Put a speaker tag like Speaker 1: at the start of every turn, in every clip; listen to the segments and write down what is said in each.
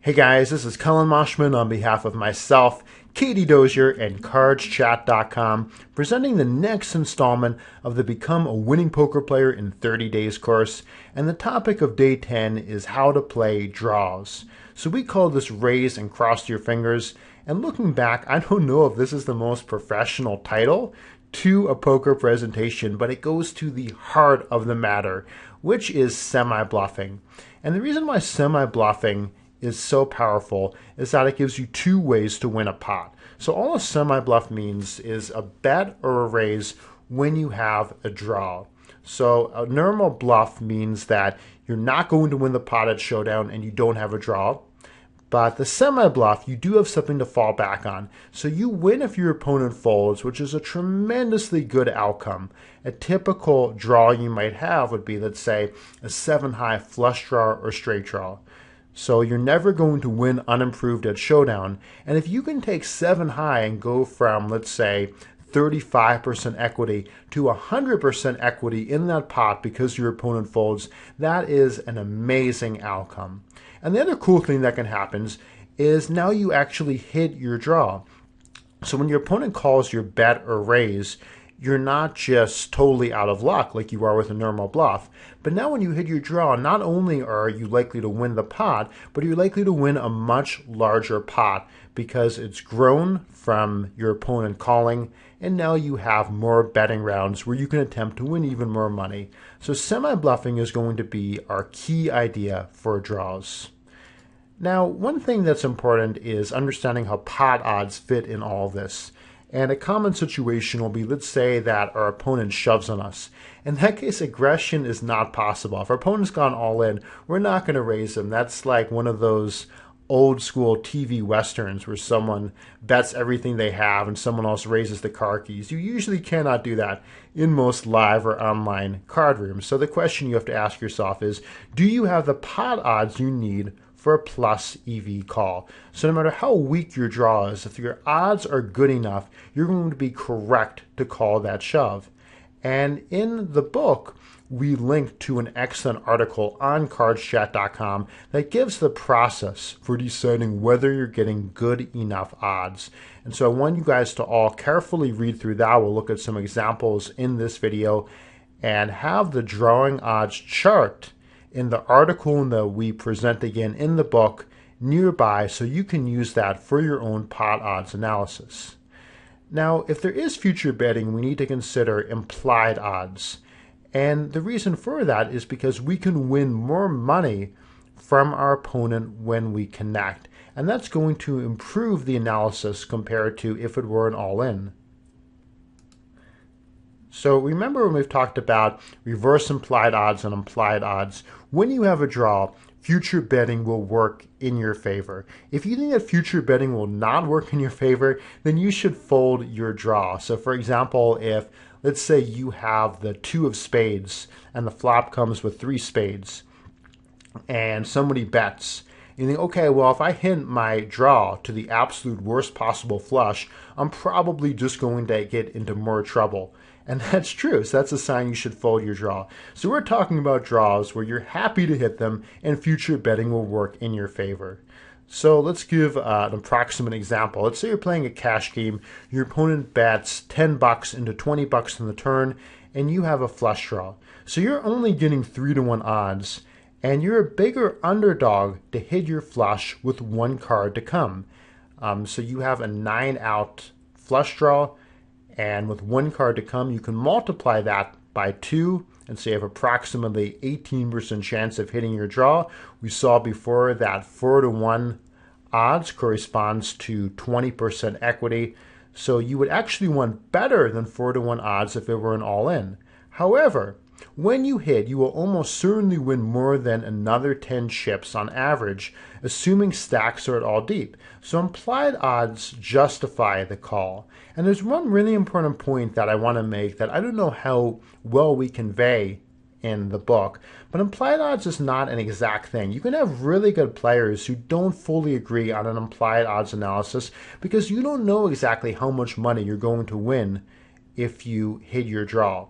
Speaker 1: Hey guys, this is Cullen Moshman on behalf of myself, Katie Dozier, and CardsChat.com, presenting the next installment of the Become a Winning Poker Player in 30 Days course. And the topic of day 10 is how to play draws. So we call this raise and cross your fingers. And looking back, I don't know if this is the most professional title to a poker presentation, but it goes to the heart of the matter, which is semi-bluffing. And the reason why semi-bluffing is so powerful is that it gives you two ways to win a pot. So all a semi-bluff means is a bet or a raise when you have a draw. So a normal bluff means that you're not going to win the pot at showdown and you don't have a draw. But the semi-bluff, you do have something to fall back on. So you win if your opponent folds, which is a tremendously good outcome. A typical draw you might have would be, let's say, a 7-high flush draw or straight draw. So you're never going to win unimproved at showdown. And if you can take 7-high and go from, let's say, 35% equity to 100% equity in that pot because your opponent folds, that is an amazing outcome. And the other cool thing that can happen is now you actually hit your draw. So when your opponent calls your bet or raise, you're not just totally out of luck like you are with a normal bluff. But now when you hit your draw, not only are you likely to win the pot, but you're likely to win a much larger pot because it's grown from your opponent calling, and now you have more betting rounds where you can attempt to win even more money. So semi-bluffing is going to be our key idea for draws. Now, one thing that's important is understanding how pot odds fit in all of this. And a common situation will be, let's say that our opponent shoves on us. In that case, aggression is not possible. If our opponent's gone all in, we're not going to raise them. That's like one of those old school TV westerns where someone bets everything they have and someone else raises the car keys. You usually cannot do that in most live or online card rooms. So the question you have to ask yourself is, do you have the pot odds you need for a plus EV call? So no matter how weak your draw is, if your odds are good enough, you're going to be correct to call that shove. And in the book, we link to an excellent article on CardsChat.com that gives the process for deciding whether you're getting good enough odds. And so I want you guys to all carefully read through that. We'll look at some examples in this video and have the drawing odds chart in the article that we present again in the book nearby so you can use that for your own pot odds analysis. Now, if there is future betting, we need to consider implied odds. And the reason for that is because we can win more money from our opponent when we connect. And that's going to improve the analysis compared to if it were an all-in. So remember when we've talked about reverse implied odds and implied odds, when you have a draw, future betting will work in your favor. If you think that future betting will not work in your favor, then you should fold your draw. So for example, if let's say you have the 2 of spades and the flop comes with 3 spades and somebody bets, you think, okay, well, if I hint my draw to the absolute worst possible flush, I'm probably just going to get into more trouble. And that's true, so that's a sign you should fold your draw. So we're talking about draws where you're happy to hit them and future betting will work in your favor. So let's give an approximate example. Let's say you're playing a cash game, your opponent bets $10 into $20 in the turn, and you have a flush draw. So you're only getting 3-to-1 odds, and you're a bigger underdog to hit your flush with 1 card to come. So you have a 9-out flush draw, and with 1 card to come, you can multiply that by 2, and so you have approximately 18% chance of hitting your draw. We saw before that 4-to-1 odds corresponds to 20% equity. So you would actually want better than 4-to-1 odds if it were an all-in. However, when you hit, you will almost certainly win more than another 10 chips on average, assuming stacks are at all deep. So implied odds justify the call. And there's one really important point that I want to make that I don't know how well we convey in the book, but implied odds is not an exact thing. You can have really good players who don't fully agree on an implied odds analysis because you don't know exactly how much money you're going to win if you hit your draw.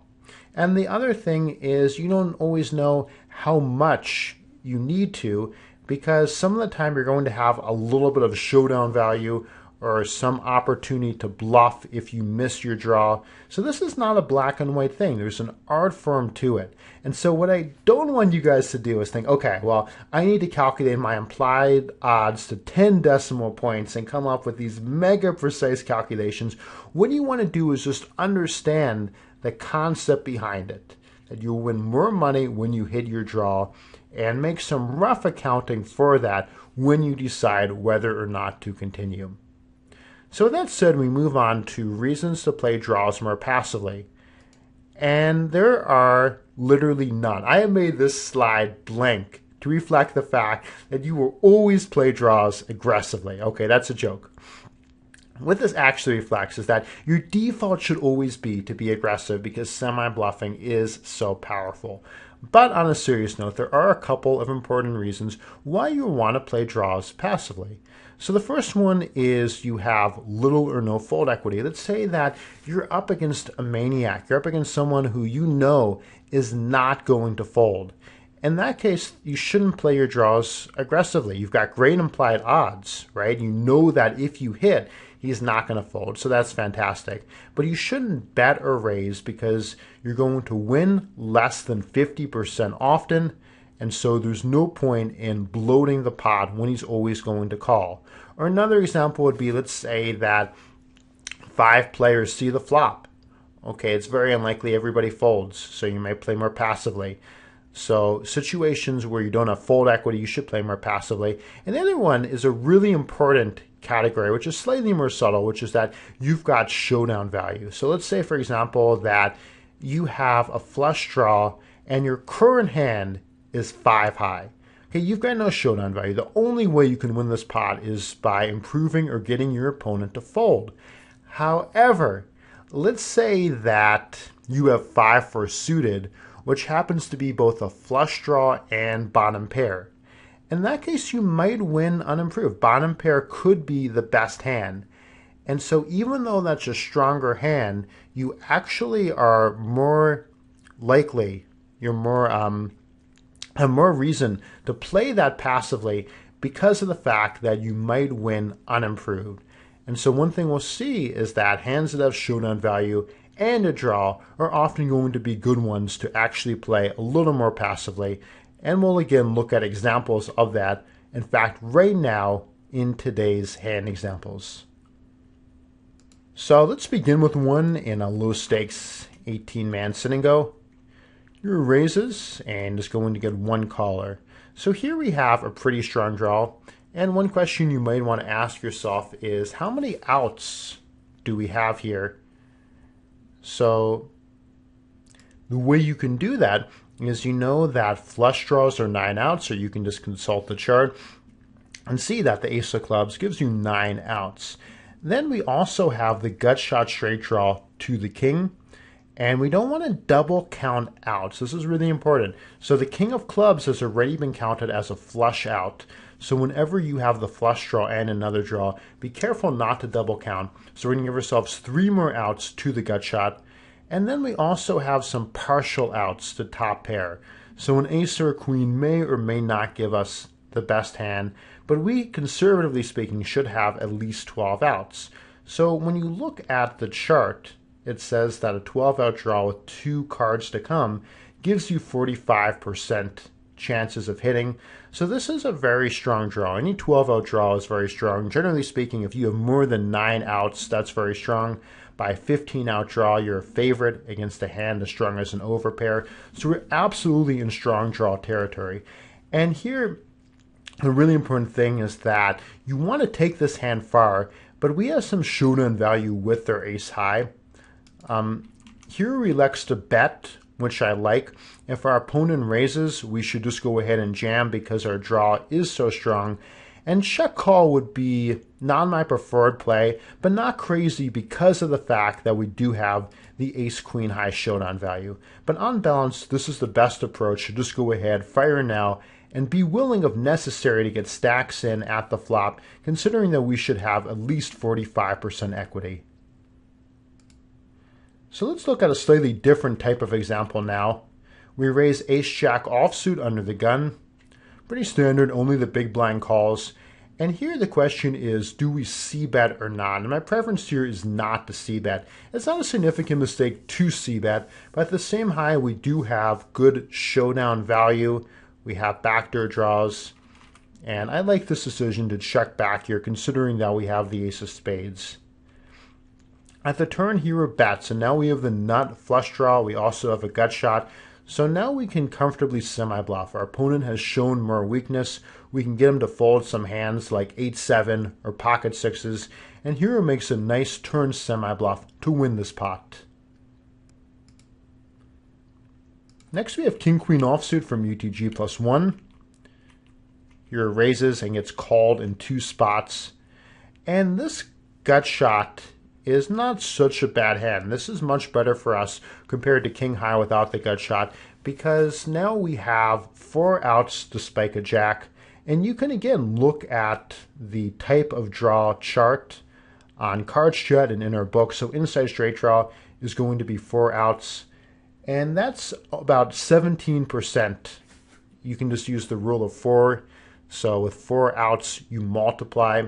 Speaker 1: And the other thing is you don't always know how much you need to because some of the time you're going to have a little bit of showdown value or some opportunity to bluff if you miss your draw. So this is not a black and white thing. There's an art form to it. And so what I don't want you guys to do is think, okay, well, I need to calculate my implied odds to 10 decimal points and come up with these mega precise calculations. What you want to do is just understand the concept behind it, that you'll win more money when you hit your draw, and make some rough accounting for that when you decide whether or not to continue. So with that said, we move on to reasons to play draws more passively. And there are literally none. I have made this slide blank to reflect the fact that you will always play draws aggressively. Okay, that's a joke. What this actually reflects is that your default should always be to be aggressive because semi-bluffing is so powerful. But on a serious note, there are a couple of important reasons why you want to play draws passively. So the first one is you have little or no fold equity. Let's say that you're up against a maniac. You're up against someone who you know is not going to fold. In that case, you shouldn't play your draws aggressively. You've got great implied odds, right? You know that if you hit, he's not going to fold, so that's fantastic. But you shouldn't bet or raise because you're going to win less than 50% often, and so there's no point in bloating the pot when he's always going to call. Or another example would be, let's say that 5 players see the flop. Okay, it's very unlikely everybody folds, so you may play more passively. So situations where you don't have fold equity, you should play more passively. And the other one is a really important category, which is slightly more subtle, which is that you've got showdown value. So let's say, for example, that you have a flush draw and your current hand is 5 high. Okay, you've got no showdown value. The only way you can win this pot is by improving or getting your opponent to fold. However, let's say that you have 5-4 suited, which happens to be both a flush draw and bottom pair. In that case, you might win unimproved. Bottom pair could be the best hand. And so even though that's a stronger hand, you actually are more likely, have more reason to play that passively because of the fact that you might win unimproved. And so one thing we'll see is that hands that have showdown value and a draw are often going to be good ones to actually play a little more passively. And we'll again look at examples of that, in fact, right now in today's hand examples. So let's begin with one in a low stakes 18-man sit and go. Your raises and is going to get 1 caller. So here we have a pretty strong draw. And one question you might want to ask yourself is, how many outs do we have here? So the way you can do that is, you know that flush draws are 9 outs, or you can just consult the chart and see that the ace of clubs gives you 9 outs. Then we also have the gut shot straight draw to the king, and we don't want to double count outs. This is really important. So the king of clubs has already been counted as a flush out. So whenever you have the flush draw and another draw, be careful not to double count. So we're going to give ourselves 3 more outs to the gut shot. And then we also have some partial outs to top pair. So an ace or a queen may or may not give us the best hand, but we, conservatively speaking, should have at least 12 outs. So when you look at the chart, it says that a 12-out draw with 2 cards to come gives you 45% chances of hitting. So this is a very strong draw. Any 12-out draw is very strong. Generally speaking, if you have more than 9 outs, that's very strong. By a 15-out draw, you're a favorite against a hand as strong as an overpair. So we're absolutely in strong draw territory. And here, the really important thing is that you want to take this hand far, but we have some showdown value with their ace high. Here we elect to bet, which I like. If our opponent raises, we should just go ahead and jam because our draw is so strong. And check call would be not my preferred play, but not crazy because of the fact that we do have the ace-queen high showdown value. But on balance, this is the best approach to just go ahead, fire now, and be willing, if necessary, to get stacks in at the flop, considering that we should have at least 45% equity. So let's look at a slightly different type of example now. We raise ace-jack offsuit under the gun. Pretty standard, only the big blind calls. And here the question is, do we c-bet or not? And my preference here is not to c-bet. It's not a significant mistake to c-bet, but at the same high, we do have good showdown value. We have backdoor draws. And I like this decision to check back here, considering that we have the ace of spades. At the turn, hero bets, and now we have the nut flush draw. We also have a gut shot. So now we can comfortably semi-bluff. Our opponent has shown more weakness. We can get him to fold some hands like 8-7 or pocket sixes, and hero makes a nice turn semi-bluff to win this pot. Next we have king-queen offsuit from UTG +1. Hero raises and gets called in 2 spots. And this gut shot is not such a bad hand. This is much better for us compared to king high without the gut shot, because now we have 4 outs to spike a jack. And you can again look at the type of draw chart on Cards Chat and in our book. So inside straight draw is going to be 4 outs, and that's about 17%. You can just use the rule of 4. So with 4 outs, you multiply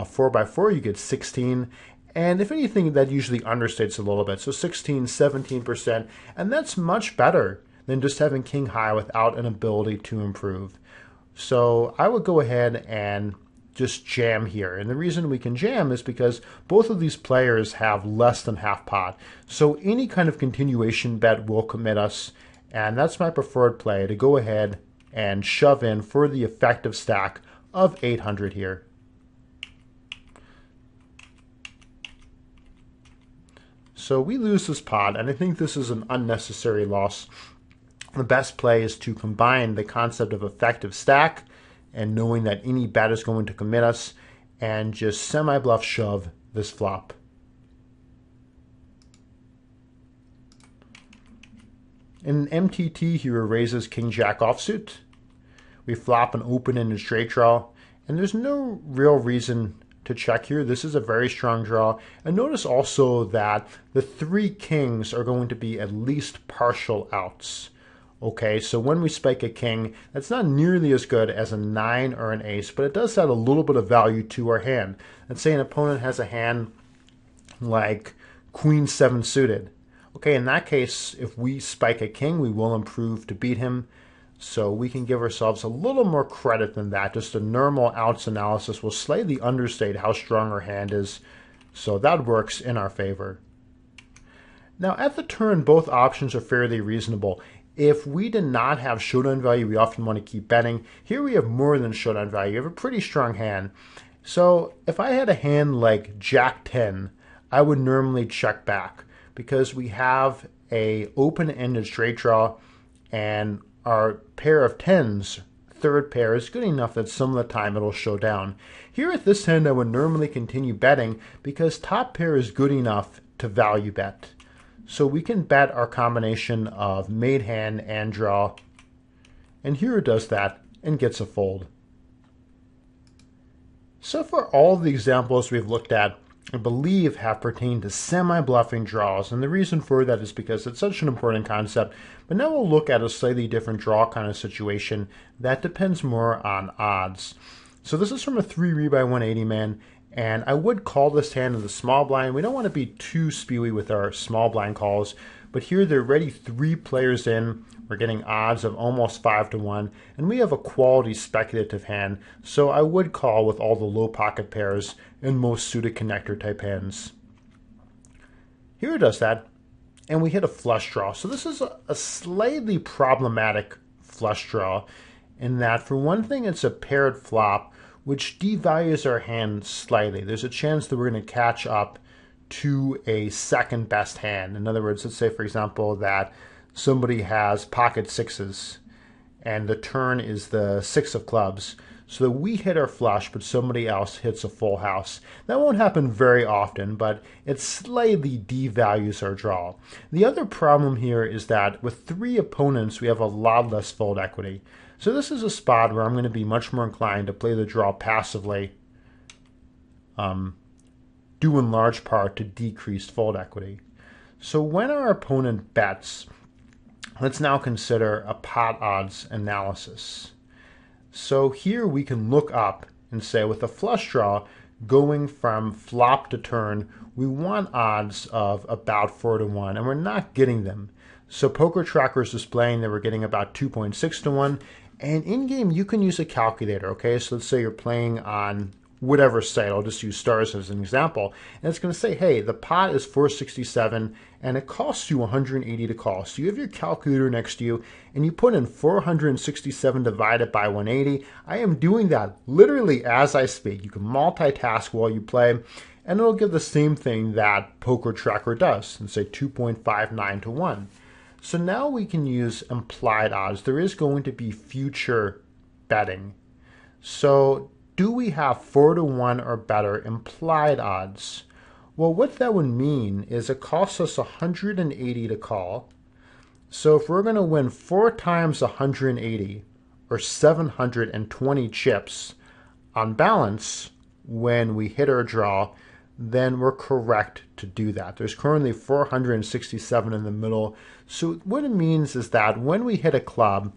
Speaker 1: 4 by 4, you get 16. And if anything, that usually understates a little bit. So 16, 17%, and that's much better than just having king high without an ability to improve. So I would go ahead and just jam here. And the reason we can jam is because both of these players have less than half pot. So any kind of continuation bet will commit us. And that's my preferred play, to go ahead and shove in for the effective stack of 800 here. So we lose this pot, and I think this is an unnecessary loss. The best play is to combine the concept of effective stack and knowing that any bet is going to commit us, and just semi-bluff shove this flop. In MTT, hero raises king-jack offsuit. We flop an open-ended straight draw, and there's no real reason to check here. This is a very strong draw. And notice also that the 3 kings are going to be at least partial outs. Okay, so when we spike a king, that's not nearly as good as a 9 or an ace, but it does add a little bit of value to our hand. Let's say an opponent has a hand like queen 7 suited. Okay, in that case, if we spike a king, we will improve to beat him. So we can give ourselves a little more credit than that. Just a normal outs analysis will slightly understate how strong our hand is. So that works in our favor. Now at the turn, both options are fairly reasonable. If we did not have showdown value, we often want to keep betting. Here we have more than showdown value. You have a pretty strong hand. So if I had a hand like Jack 10, I would normally check back, because we have a open-ended straight draw, and our pair of 10s, third pair, is good enough that some of the time it'll show down. Here at this hand, I would normally continue betting because top pair is good enough to value bet. So we can bet our combination of made hand and draw, and hero does that and gets a fold. So far, all of the examples we've looked at, I believe, have pertained to semi-bluffing draws, and the reason for that is because it's such an important concept. But now we'll look at a slightly different draw kind of situation that depends more on odds. So this is from a 3 by 180 man, and I would call this hand in the small blind. We don't want to be too spewy with our small blind calls, but here there are already 3 players in. We're getting odds of almost 5 to 1, and we have a quality speculative hand, so I would call with all the low pocket pairs and most suited connector type hands. Here does that, and we hit a flush draw. So this is a slightly problematic flush draw, in that for one thing it's a paired flop, which devalues our hand slightly. There's a chance that we're going to catch up to a second best hand. In other words, let's say for example that somebody has pocket sixes and the turn is the 6 of clubs, so that we hit our flush but somebody else hits a full house. That won't happen very often, but it slightly devalues our draw. The other problem here is that with 3 opponents we have a lot less fold equity. So this is a spot where I'm going to be much more inclined to play the draw passively, due in large part to decreased fold equity. So when our opponent bets, let's now consider a pot odds analysis. So here we can look up and say with a flush draw, going from flop to turn, we want odds of about 4 to 1, and we're not getting them. So Poker Tracker is displaying that we're getting about 2.6 to 1, and in-game you can use a calculator, okay? So let's say you're playing on whatever site, I'll just use Stars as an example, and it's going to say, hey, the pot is 467 and it costs you 180 to call. So you have your calculator next to you and you put in 467 divided by 180. I am doing that literally as I speak. You can multitask while you play and it'll give the same thing that Poker Tracker does and say 2.59 to 1. So now we can use implied odds. There is going to be future betting. So do we have 4 to 1 or better implied odds? Well, what that would mean is it costs us 180 to call. So if we're going to win 4 times 180 or 720 chips on balance when we hit our draw, then we're correct to do that. There's currently 467 in the middle. So what it means is that when we hit a club,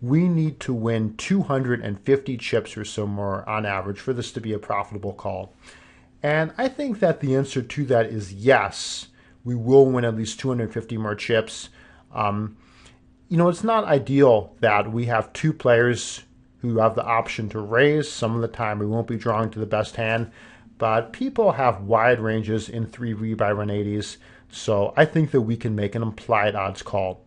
Speaker 1: we need to win 250 chips or so more on average for this to be a profitable call. And I think that the answer to that is yes, we will win at least 250 more chips. It's not ideal that we have 2 players who have the option to raise. Some of the time we won't be drawing to the best hand, but people have wide ranges in 3 rebuy 180s. So I think that we can make an implied odds call.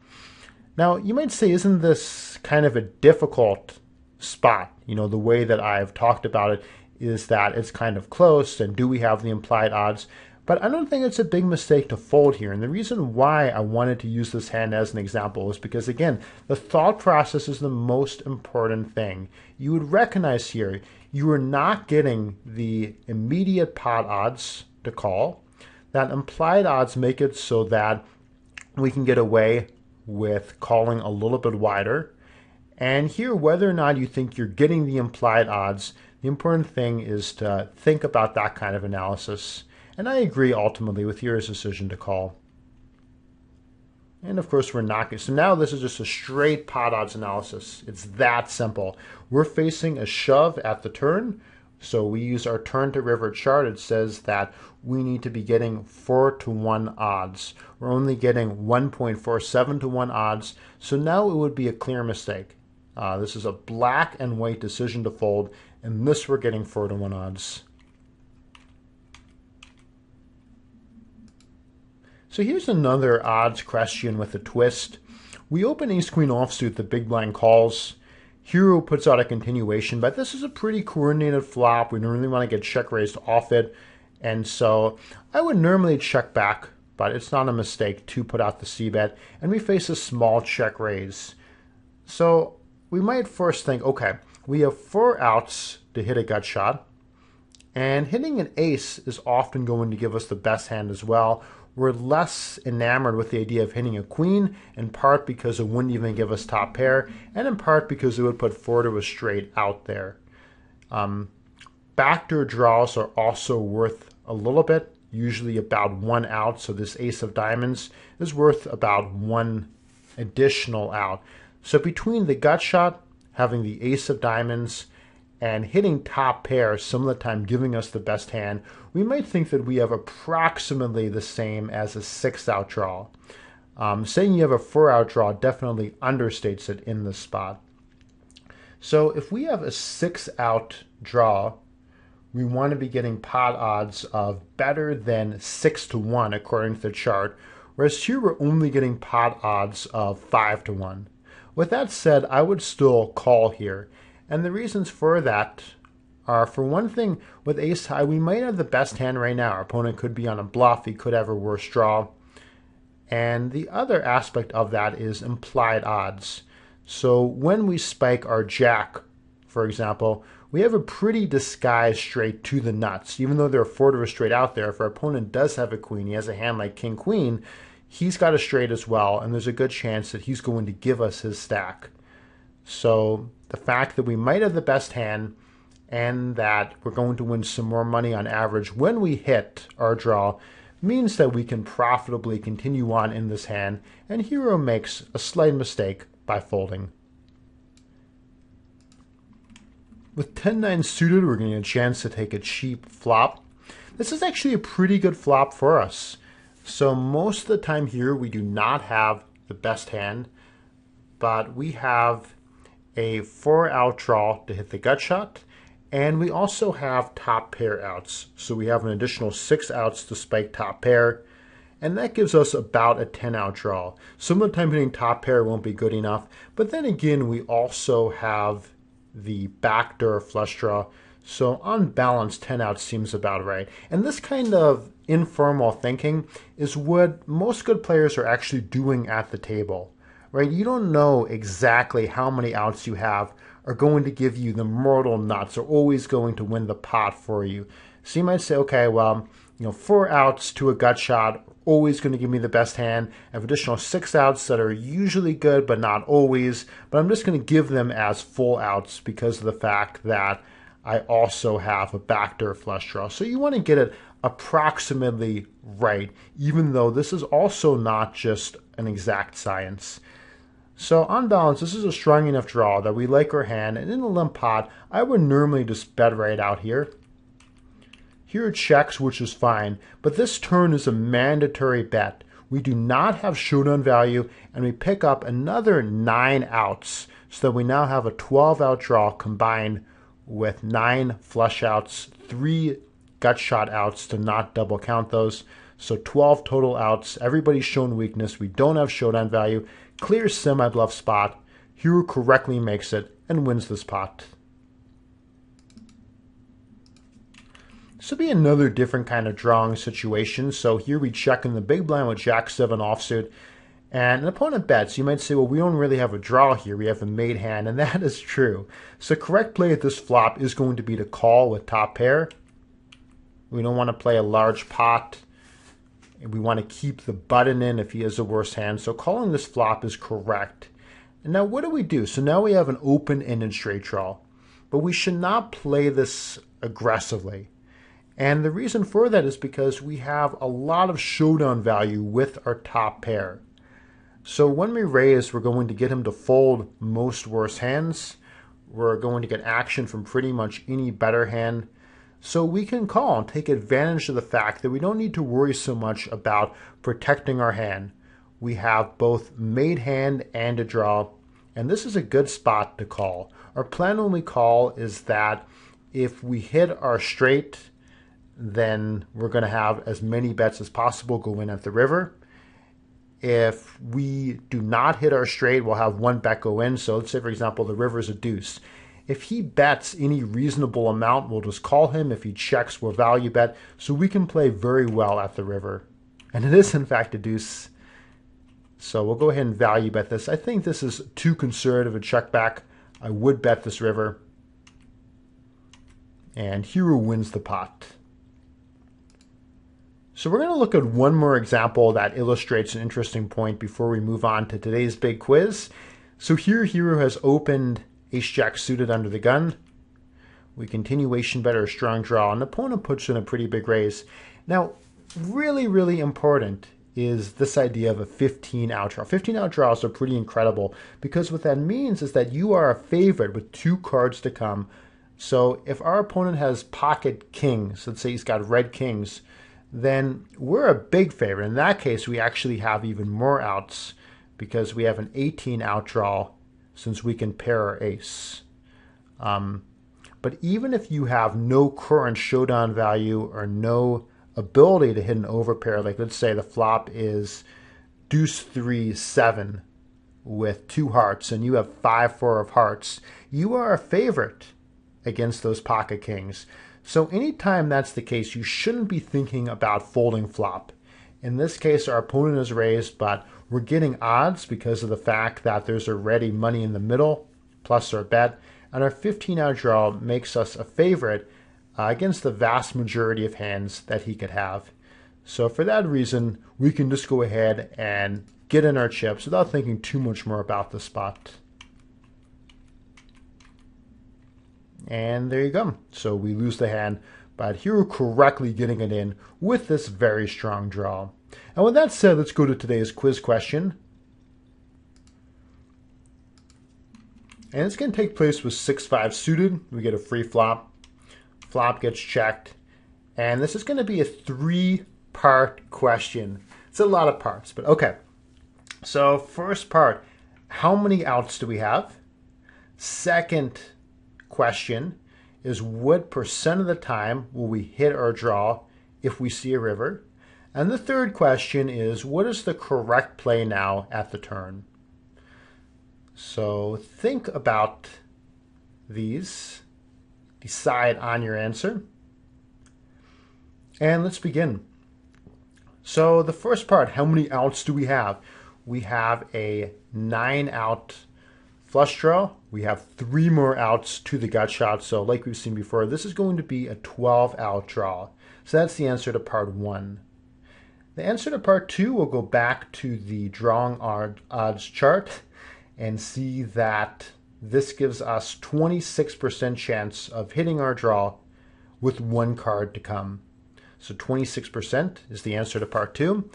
Speaker 1: Now, you might say, isn't this kind of a difficult spot? The way that I've talked about it is that it's kind of close, and do we have the implied odds? But I don't think it's a big mistake to fold here. And the reason why I wanted to use this hand as an example is because, again, the thought process is the most important thing. You would recognize here, you are not getting the immediate pot odds to call. That implied odds make it so that we can get away with calling a little bit wider. And here, whether or not you think you're getting the implied odds, the important thing is to think about that kind of analysis. And I agree ultimately with your decision to call. And of course we're not. So now this is just a straight pot odds analysis. It's that simple. We're facing a shove at the turn. So we use our turn to river chart. It says that we need to be getting 4 to 1 odds. We're only getting 1.47 to 1 odds. So now it would be a clear mistake. This is a black and white decision to fold. And this we're getting 4 to 1 odds. So here's another odds question with a twist. We open ace-queen offsuit, the big blind calls. Hero puts out a continuation, but this is a pretty coordinated flop. We don't really want to get check raised off it. And so I would normally check back, but it's not a mistake to put out the c-bet. And we face a small check raise. So we might first think, okay, we have 4 outs to hit a gut shot. And hitting an ace is often going to give us the best hand as well. We're less enamored with the idea of hitting a queen, in part because it wouldn't even give us top pair, and in part because it would put 4 to a straight out there. Backdoor draws are also worth a little bit, usually about 1 out, so this ace of diamonds is worth about 1 additional out. So between the gut shot, having the ace of diamonds, and hitting top pair some of the time giving us the best hand, we might think that we have approximately the same as a 6-out draw. Saying you have a 4-out draw definitely understates it in this spot. So if we have a 6-out draw, we want to be getting pot odds of better than 6 to 1 according to the chart, whereas here we're only getting pot odds of 5 to 1. With that said, I would still call here. And the reasons for that are, for one thing, with ace high, we might have the best hand right now. Our opponent could be on a bluff. He could have a worse draw. And the other aspect of that is implied odds. So when we spike our jack, for example, we have a pretty disguised straight to the nuts. Even though there are 4 to a straight out there, if our opponent does have a queen, he has a hand like king-queen, he's got a straight as well, and there's a good chance that he's going to give us his stack. So the fact that we might have the best hand and that we're going to win some more money on average when we hit our draw means that we can profitably continue on in this hand, and Hero makes a slight mistake by folding. With 10-9 suited, we're getting a chance to take a cheap flop. This is actually a pretty good flop for us. So most of the time here, we do not have the best hand, but we have a 4-out draw to hit the gut shot, and we also have top pair outs. So we have an additional 6 outs to spike top pair, and that gives us about a 10-out draw. Some of the time hitting top pair won't be good enough, but then again, we also have the backdoor flush draw. So on balance, 10 outs seems about right. And this kind of informal thinking is what most good players are actually doing at the table, right? You don't know exactly how many outs you have are going to give you the mortal nuts, are always going to win the pot for you. So you might say, okay, well, 4 outs to a gut shot, always going to give me the best hand. I have additional 6 outs that are usually good, but not always. But I'm just going to give them as full outs because of the fact that I also have a backdoor flush draw. So you want to get it approximately right, even though this is also not just an exact science. So on balance, this is a strong enough draw that we like our hand, and in a limp pot, I would normally just bet right out here. Here it checks, which is fine, but this turn is a mandatory bet. We do not have showdown value, and we pick up another 9 outs, so that we now have a 12-out draw combined with 9 flush outs, 3 gut shot outs to not double count those. So 12 total outs. Everybody's shown weakness. We don't have showdown value. Clear semi-bluff spot. Hero correctly makes it and wins this pot. This will be another different kind of drawing situation. So here we check in the big blind with Jack-7 offsuit. And an opponent bets. You might say, well, we don't really have a draw here. We have a made hand, and that is true. So correct play at this flop is going to be to call with top pair. We don't want to play a large pot. We want to keep the button in if he has a worse hand. So calling this flop is correct. And now what do? So now we have an open-ended straight draw. But we should not play this aggressively. And the reason for that is because we have a lot of showdown value with our top pair. So when we raise, we're going to get him to fold most worse hands. We're going to get action from pretty much any better hand. So we can call and take advantage of the fact that we don't need to worry so much about protecting our hand. We have both made hand and a draw, and this is a good spot to call. Our plan when we call is that if we hit our straight, then we're going to have as many bets as possible go in at the river. If we do not hit our straight, we'll have 1 bet go in. So let's say, for example, the river is a deuce. If he bets any reasonable amount, we'll just call him. If he checks, we'll value bet. So we can play very well at the river. And it is, in fact, a deuce. So we'll go ahead and value bet this. I think this is too conservative a check back. I would bet this river. And hero wins the pot. So we're going to look at one more example that illustrates an interesting point before we move on to today's big quiz. So here, hero has opened ace-jack suited under the gun. We continuation bet or strong draw, and the opponent puts in a pretty big raise. Now, really, really important is this idea of a 15-out draw. 15-out draws are pretty incredible because what that means is that you are a favorite with 2 cards to come. So if our opponent has pocket kings, let's say he's got red kings, then we're a big favorite. In that case, we actually have even more outs because we have an 18-out draw since we can pair our ace. But even if you have no current showdown value or no ability to hit an overpair, like let's say the flop is deuce 3 7 with 2 hearts and you have 5 4 of hearts, you are a favorite against those pocket kings. So anytime that's the case, you shouldn't be thinking about folding flop. In this case, our opponent is raised, but we're getting odds because of the fact that there's already money in the middle, plus our bet, and our 15-out draw makes us a favorite against the vast majority of hands that he could have. So for that reason, we can just go ahead and get in our chips without thinking too much more about the spot. And there you go. So we lose the hand, but hero correctly getting it in with this very strong draw. And with that said, let's go to today's quiz question. And it's going to take place with 6-5 suited. We get a free flop. Flop gets checked. And this is going to be a 3-part question. It's a lot of parts, but okay. So first part, how many outs do we have? Second question is what percent of the time will we hit or draw if we see a river? And the third question is what is the correct play now at the turn? So think about these, decide on your answer, and let's begin. So the first part, how many outs do we have? We have a 9-out flush draw. We have 3 more outs to the gut shot. So like we've seen before, this is going to be a 12-out draw. So that's the answer to part 1. The answer to part 2, we'll go back to the drawing odds chart and see that this gives us 26% chance of hitting our draw with 1 card to come. So 26% is the answer to part 2.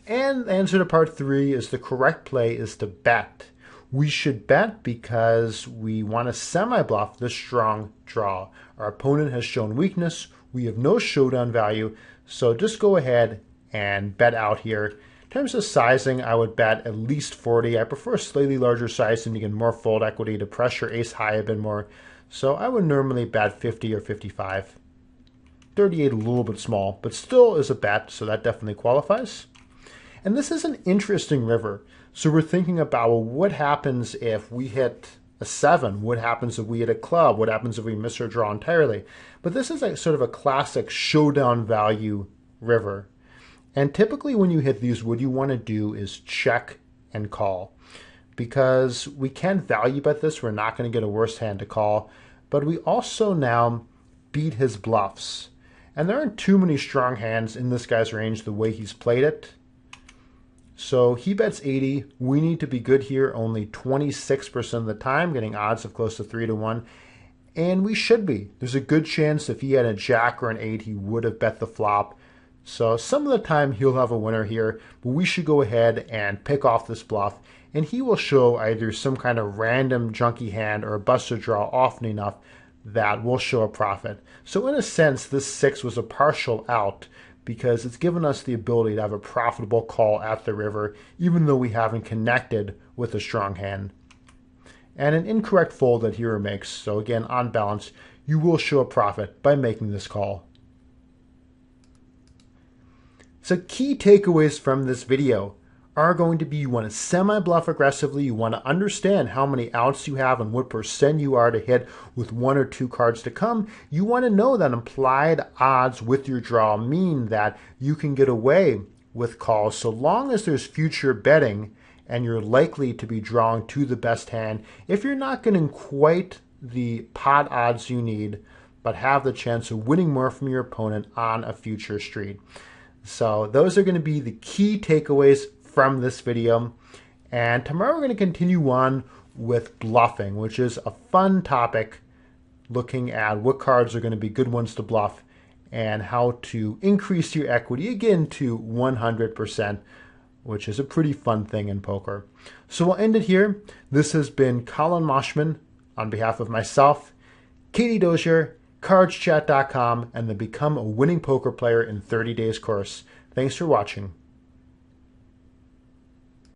Speaker 1: And the answer to part 3 is the correct play is to bet. We should bet because we want to semi-bluff this strong draw. Our opponent has shown weakness. We have no showdown value. So just go ahead and bet out here. In terms of sizing, I would bet at least 40. I prefer a slightly larger size and you get more fold equity to pressure ace high a bit more. So I would normally bet 50 or 55. 38 a little bit small, but still is a bet, so that definitely qualifies. And this is an interesting river. So we're thinking about, well, what happens if we hit a 7? What happens if we hit a club? What happens if we miss our draw entirely? But this is sort of a classic showdown value river. And typically when you hit these, what you want to do is check and call. Because we can value bet this, we're not going to get a worse hand to call. But we also now beat his bluffs. And there aren't too many strong hands in this guy's range the way he's played it. So he bets 80. We need to be good here only 26% of the time, getting odds of close to 3-1. And we should be. There's a good chance if he had a jack or an 8, he would have bet the flop. So some of the time he'll have a winner here, but we should go ahead and pick off this bluff. And he will show either some kind of random junky hand or a busted draw often enough that will show a profit. So in a sense, this 6 was a partial out because it's given us the ability to have a profitable call at the river, even though we haven't connected with a strong hand. And an incorrect fold that hero makes. So again, on balance, you will show a profit by making this call. So key takeaways from this video are going to be you want to semi-bluff aggressively, you want to understand how many outs you have and what percent you are to hit with 1 or 2 cards to come. You want to know that implied odds with your draw mean that you can get away with calls so long as there's future betting and you're likely to be drawing to the best hand. If you're not getting quite the pot odds you need, but have the chance of winning more from your opponent on a future street. So those are going to be the key takeaways from this video. And tomorrow we're going to continue on with bluffing, which is a fun topic, looking at what cards are going to be good ones to bluff and how to increase your equity again to 100%, which is a pretty fun thing in poker. So we'll end it here. This has been Colin Moshman on behalf of myself, Katie Dozier, cardschat.com, and the Become a Winning Poker Player in 30 Days course. Thanks for watching.